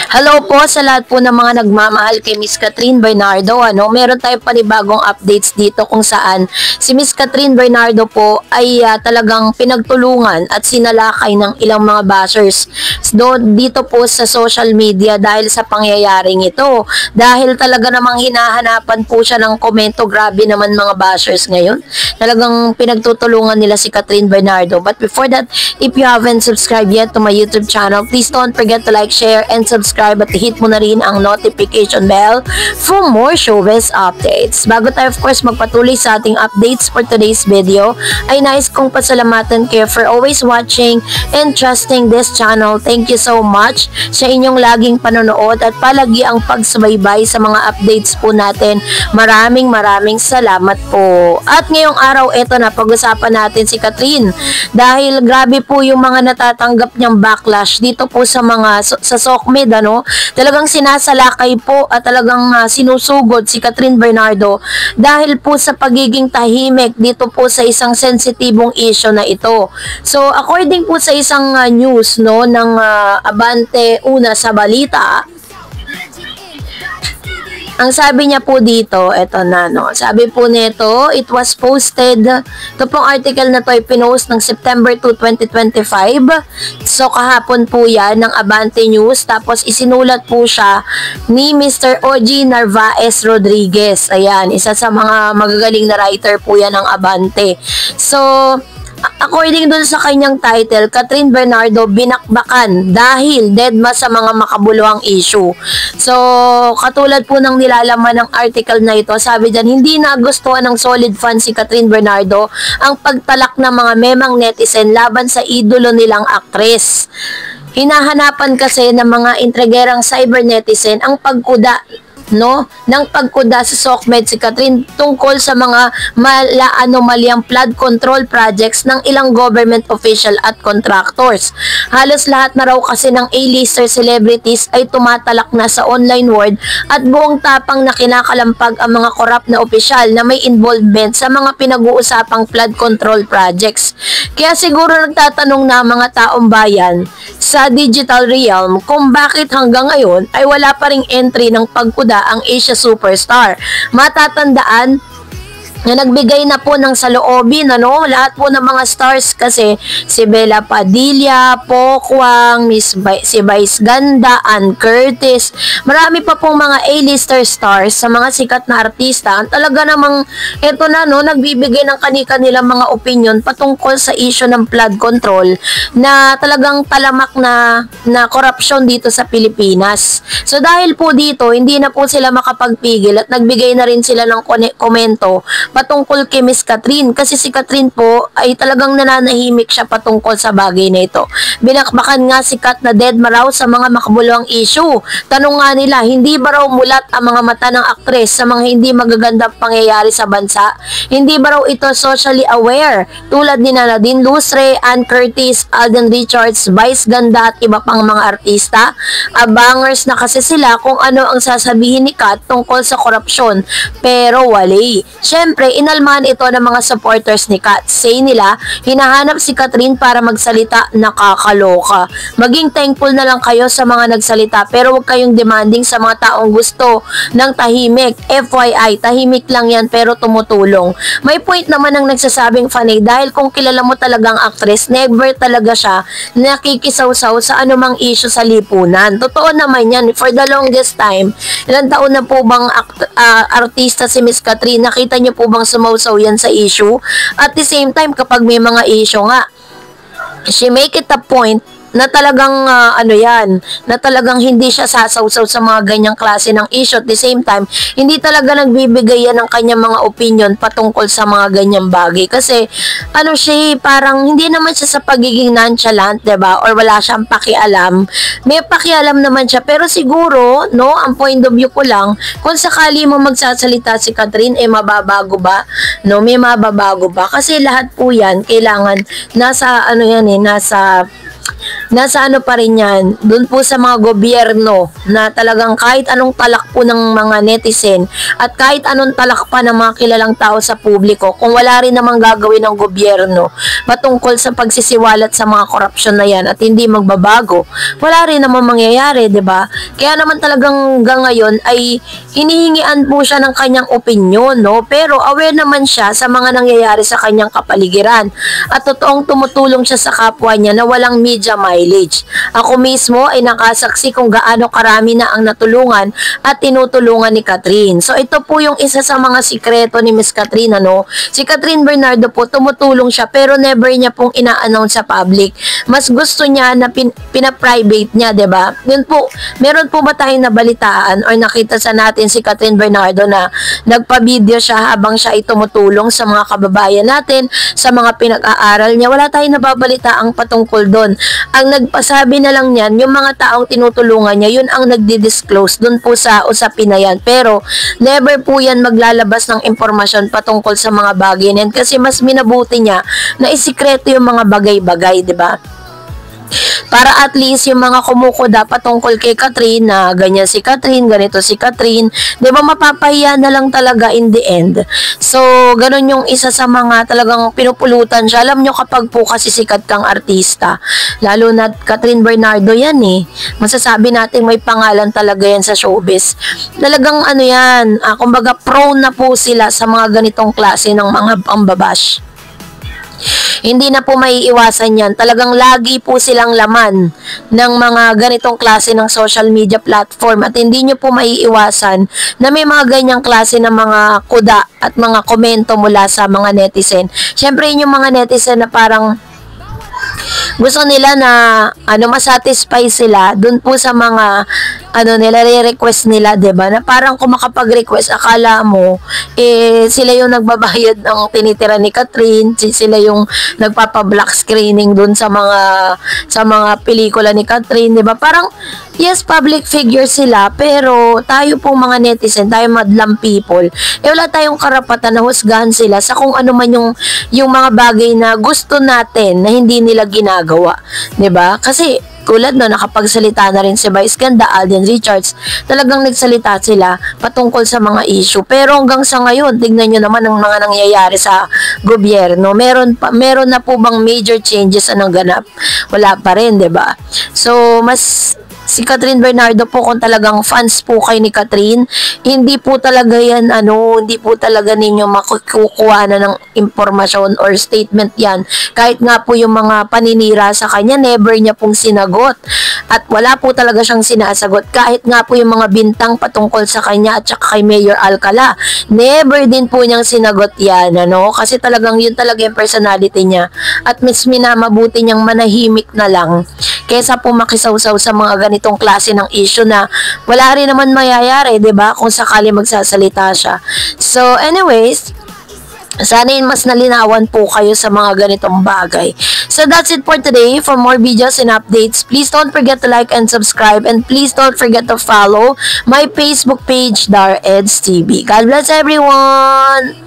Hello po sa lahat po ng mga nagmamahal kay Miss Catherine Bernardo. Meron tayong panibagong updates dito kung saan si Miss Catherine Bernardo po ay talagang pinagtulungan at sinalakay ng ilang mga bashers dito po sa social media dahil sa pangyayaring ito. Dahil talaga namang hinahanapan po siya ng komento. Grabe naman mga bashers ngayon. Talagang pinagtutulungan nila si Catherine Bernardo. But before that, if you haven't subscribed yet to my YouTube channel, please don't forget to like, share, and subscribe at hit mo na rin ang notification bell for more showbiz updates. Bago tayo of course magpatuloy sa ating updates for today's video, ay nais kong pasalamatan kayo for always watching and trusting this channel. Thank you so much sa inyong laging panonood at palagi ang pagsubaybay sa mga updates po natin. Maraming salamat po. At ngayong araw, eto na, pag-usapan natin si Catherine dahil grabe po yung mga natatanggap niyang backlash dito po sa mga sa SOCMED, talagang sinasalakay po at talagang sinusugod si Catherine Bernardo dahil po sa pagiging tahimik dito po sa isang sensitibong issue na ito. So according po sa isang news ng Abante Una sa Balita, ang sabi niya po dito, eto na sabi po nito, it was posted, ito pong article na to ay pinost ng September 2, 2025. So kahapon po yan ng Abante News, tapos isinulat po siya ni Mr. OG Narvaez Rodriguez. Ayan, isa sa mga magagaling na writer po yan ng Abante. So according dun sa kanyang title, Catherine Bernardo binakbakan dahil deadma sa mga makabuluhang issue. So, katulad po ng nilalaman ng article na ito, sabi dyan, hindi nagustuhan ng solid fan si Catherine Bernardo ang pagtalak ng mga memang netizen laban sa idolo nilang aktres. Hinahanapan kasi ng mga intregerang cyber netizen ang pagkuda ng pagkuda sa SOCMED si Catherine tungkol sa mga anomalyang flood control projects ng ilang government official at contractors. Halos lahat na raw kasi ng A-lister celebrities ay tumatalak na sa online world at buong tapang na kinakalampag ang mga korap na opisyal na may involvement sa mga pinag-uusapang flood control projects. Kaya siguro nagtatanong na mga taong bayan sa digital realm kung bakit hanggang ngayon ay wala pa ring entry ng pagkuda ang Asia Superstar. Matatandaan na nagbigay na po ng saloobin, lahat po ng mga stars kasi si Bella Padilla, Pokwang, si Vice Ganda, Ann Curtis, marami pa pong mga A-lister stars sa mga sikat na artista. Talaga namang eto na nagbibigay ng kanilang mga opinion patungkol sa issue ng flood control na talagang talamak na korupsyon dito sa Pilipinas. So dahil po dito, hindi na po sila makapagpigil at nagbigay na rin sila ng komento patungkol kay Miss Catherine kasi si Catherine po ay talagang nananahimik siya patungkol sa bagay na ito. Binakbakan nga si Kat na dead maraw sa mga makabuluhang issue. Tanong nga nila, hindi ba raw mulat ang mga mata ng aktres sa mga hindi magagandang pangyayari sa bansa? Hindi ba raw ito socially aware? Tulad ni Nadine Lustre, Ann Curtis, Alden Richards, Vice Ganda at iba pang mga artista. Abangers na kasi sila kung ano ang sasabihin ni Kat tungkol sa korupsyon. Pero wali. Siyempre, inalmahan ito ng mga supporters ni Kat. Say nila, hinahanap si Catherine para magsalita, nakakaloka. Maging thankful na lang kayo sa mga nagsalita pero huwag kayong demanding sa mga taong gusto ng tahimik. FYI, tahimik lang yan pero tumutulong. May point naman ang nagsasabing fanay dahil kung kilala mo talagang actress, never talaga siya nakikisaw-saw sa anumang issue sa lipunan. Totoo naman yan. For the longest time, ilang taon na po bang artista si Miss Catherine? Nakita niyo po bang sumausaw yan sa issue? At the same time, kapag may mga issue nga, she make it a point na talagang na talagang hindi siya sasawsaw sa mga ganyang klase ng issue. At the same time, hindi talaga nagbibigay yan ng kanyang mga opinion patungkol sa mga ganyang bagay. Kasi, siya, parang hindi naman siya sa pagiging nonchalant, diba? Or wala siyang pakialam. May pakialam naman siya. Pero siguro, ang point of view ko lang, kung sakali mo magsasalita si Catherine, mababago ba? May mababago ba? Kasi lahat po yan, kailangan, nasa pa rin yan, dun po sa mga gobyerno na talagang kahit anong talak po ng mga netizen at kahit anong talak pa ng mga kilalang tao sa publiko, kung wala rin namang gagawin ng gobyerno patungkol sa pagsisiwalat sa mga korupsyon na yan at hindi magbabago, wala rin naman mangyayari, di ba? Kaya naman talagang hanggang ngayon ay hinihingian po siya ng kanyang opinyon, no? Pero aware naman siya sa mga nangyayari sa kanyang kapaligiran at totoong tumutulong siya sa kapwa niya na walang media mileage. Ako mismo ay nakasaksi kung gaano karami na ang natulungan at tinutulungan ni Catherine. So ito po yung isa sa mga sikreto ni Miss Catherine, ano? Si Catherine Bernardo po, tumutulong siya pero never niya pong ina-announce sa public. Mas gusto niya na pina-private niya, 'di ba? Yun po, meron po ba tayong nabalitaan or nakita sa natin si Catherine Bernardo na nagpa-video siya habang siya ay tumutulong sa mga kababayan natin, sa mga pinag-aaral niya? Wala tayong nababalitaang patungkol doon. Ang nagpasabi na lang niyan, yung mga taong tinutulungan niya, yun ang nagdi-disclose doon po sa usapin na yan. Pero never po yan maglalabas ng impormasyon patungkol sa mga bagay na yan kasi mas minabuti niya na isikreto yung mga bagay-bagay, di ba? Para at least yung mga kumukuda patungkol kay Catherine na ganyan si Catherine, ganito si Catherine, di ba mapapahiya na lang talaga in the end. So, ganun yung isa sa mga talagang pinupulutan siya. Alam nyo kapag po kasi sikat kang artista, lalo na Catherine Bernardo yan eh, masasabi natin may pangalan talaga yan sa showbiz. Talagang ano yan, kumbaga prone na po sila sa mga ganitong klase ng mga pambabash. Hindi na po maiiwasan yan. Talagang lagi po silang laman ng mga ganitong klase ng social media platform at hindi nyo po maiiwasan na may mga ganyang klase ng mga kuda at mga komento mula sa mga netizen. Siyempre yung mga netizen na parang gusto nila na masatisfy sila dun po sa mga nila re-request nila, 'di ba? Na parang kung makapag-request akala mo sila yung nagbabayad ng tinitira ni Catherine, sila yung nagpapa-black screening dun sa mga pelikula ni Catherine, 'di ba? Parang yes, public figure sila, pero tayo pong mga netizen, tayo madlang people, wala tayong karapatan na husgahan sila sa kung ano man yung mga bagay na gusto natin na hindi nila ginagawa, 'di ba? Kasi tulad no, nakapagsalita na rin si Vice Ganda, Alden Richards, talagang nagsalita sila patungkol sa mga issue. Pero hanggang sa ngayon, tignan nyo naman ang mga nangyayari sa gobyerno. Meron na po bang major changes na ganap? Wala pa rin, 'di ba? So, si Catherine Bernardo po, kung talagang fans po kayo ni Catherine, hindi po talaga yan, hindi po talaga ninyo makukuha na ng impormasyon or statement yan. Kahit nga po yung mga paninira sa kanya, never niya pong sinagot. At wala po talaga siyang sinasagot. Kahit nga po yung mga bintang patungkol sa kanya at saka kay Mayor Alcala, never din po niyang sinagot yan, Kasi talagang yun talaga yung personality niya. At mas minamabuti niyang manahimik na lang kesa po makisawsaw sa mga ganitong klase ng issue na wala rin naman mayayari, 'di ba? Kung sakali magsasalita siya. So, anyways, sana mas nalinawan po kayo sa mga ganitong bagay. So, that's it for today. For more videos and updates, please don't forget to like and subscribe, and please don't forget to follow my Facebook page, Dar Eds TV. God bless everyone!